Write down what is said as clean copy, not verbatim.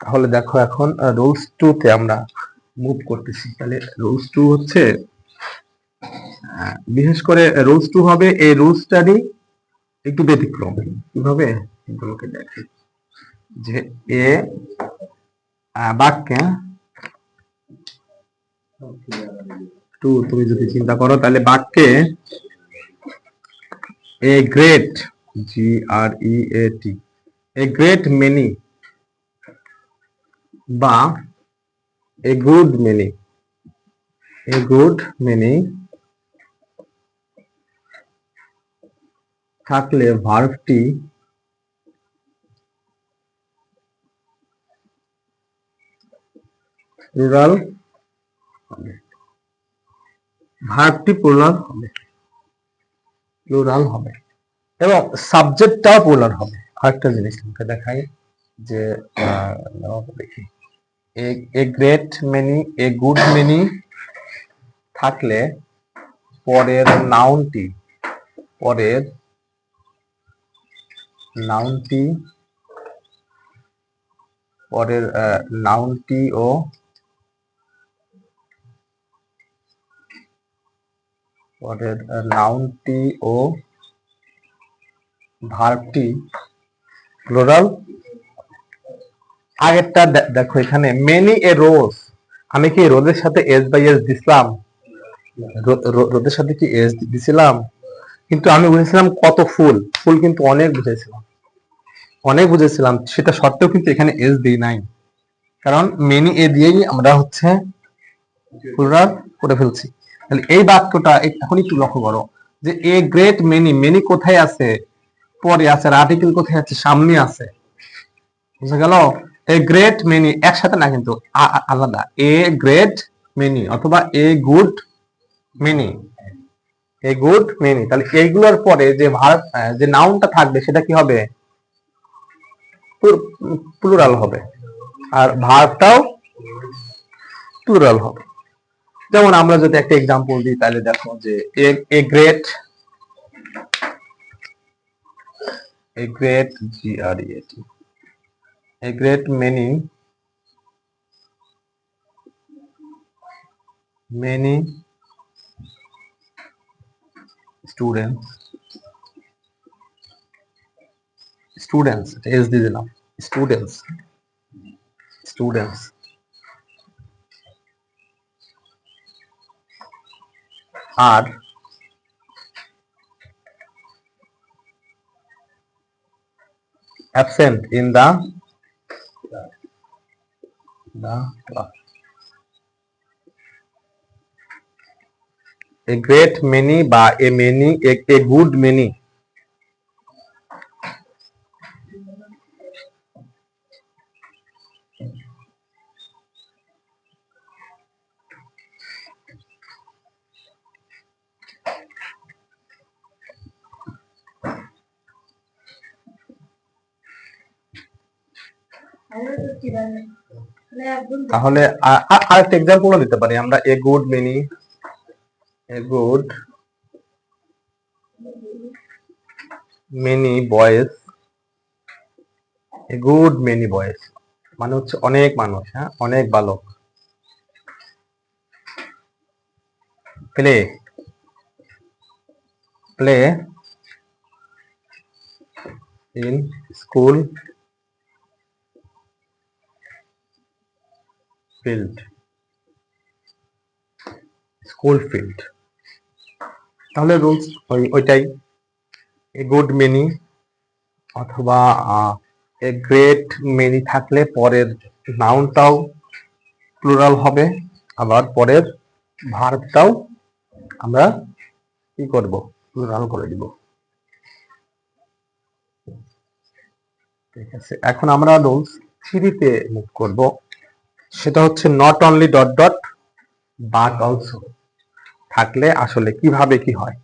তাহলে দেখো এখন রুলস 2 তে আমরা মুভ করতেছি। তাহলে রুলস 2 হচ্ছে বিশেষ করে রুলস 2 হবে এই রুলসটারই একটু ব্যতিক্রম। কিভাবে এগুলোকে দেখি যে এ বাক্যে টু তুমি যদি চিন্তা করো তাহলে বাক্যে a great GREAT a great many বা এ গুড মেনি থাকলে ভার্বটি প্লুরাল হবে। ভার্বটি প্লুরাল হবে এবং সাবজেক্টটাও প্লুরাল হবে। আরেকটা জিনিস তোমাকে দেখাই যে দেখি a great many a good many থাকলে পরের নাউনটি ও ভার্বটি প্লুরাল। আগেরটা দেখো এখানে মেনি এ রোজ, আমি কি রোদের সাথে এস বাই এস দিছিলাম? রোদের সাথে কি এস দিছিলাম? কিন্তু আমি বুঝেছিলাম কত ফুল কিন্তু অনেক বুঝেছিলাম সেটা সত্ত্বেও কিন্তু এখানে এস দিই নাই, কারণ মেনি এ দিয়েই আমরা হচ্ছে প্লুরাল করে ফেলছি। তাহলে এই বাক্যটা এখন একটু লক্ষ্য করো যে এ গ্রেট মেনি কোথায় আছে? পরে আছে। আর আর্টিকেল কোথায় আছে? সামনে আছে। বুঝা গেল? এ গ্রেট মেনি একসাথে না, কিন্তু আলাদা। এ গ্রেট মেনি অথবা এ গুড মেনি তাহলে এইগুলোর পরে যে ভার্ব যে নাউনটা থাকবে সেটা কি হবে? প্লুরাল হবে, আর ভার্বটাও প্লুরাল হবে। যেমন আমরা যদি একটা এক্সাম্পল দিই তাহলে দেখো যে a great GREAT a great many students is দিলাম students are absent in the class. A great many বা a good many তাহলে আরেকটা এক্সাম্পল দিতে পারি আমরা এ গুড মেনি বয়েজ মানে হচ্ছে অনেক মানুষ, হ্যাঁ, অনেক বালক প্লে ইন স্কুল ফিল্ড তাহলে রুলস ওইটাই, এ গুড মেনি অথবা এ গ্রেট মেনি থাকলে পরের নাউনটাও প্লুরাল হবে, আবার পরের ভার্বটাও আমরা কি করব? প্লুরাল করে দিব। ঠিক আছে, এখন আমরা রুলস 3 তে মুভ করব। সেটা হচ্ছে not only dot but also থাকলে আসলে কিভাবে কি হয়।